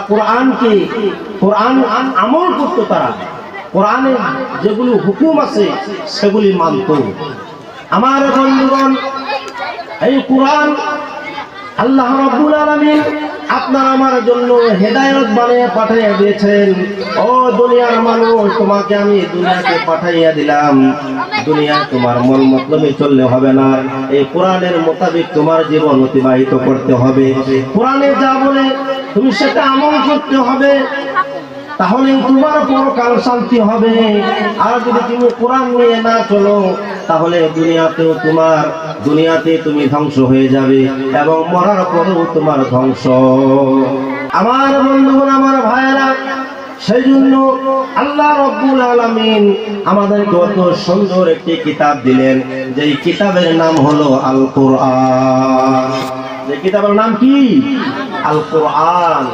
কোরআনকে কোরআন আমল করতো, তারা কোরআনে যেগুলো হুকুম আছে সেগুলি মানত। আমার বন্ধুগণ, এই কোরআন আল্লাহ রাব্বুল আলামিন আপনার আমার জন্য হেদায়েত বানিয়ে পাঠিয়ে দিয়েছেন। ও দুনিয়ার মানুষ, তোমাকে আমি দুনিয়াতে পাঠাইয়া দিলাম। দুনিয়া তোমার মন মতলবে চললে হবে না, এই কোরআনের মোতাবেক তোমার জীবন অতিবাহিত করতে হবে। কোরআনে যা বলে তুমি সেটা আমল করতে হবে, তাহলে তোমার পরকাল শান্তি হবে। আর যদি তুমি কোরআন নিয়ে না চলো, তাহলে দুনিয়াতে তুমি ধ্বংস হয়ে যাবে এবং মরার পরেও তোমার ধ্বংস। আমার বন্ধুগণ, আমার ভাইয়েরা, সেই জন্য আল্লাহ রাব্বুল আলামিন আমাদেরকে কত সুন্দর একটি কিতাব দিলেন, যে কিতাবের নাম হলো আল কোরআন। যে কিতাবের নাম কি? আল কোরআন।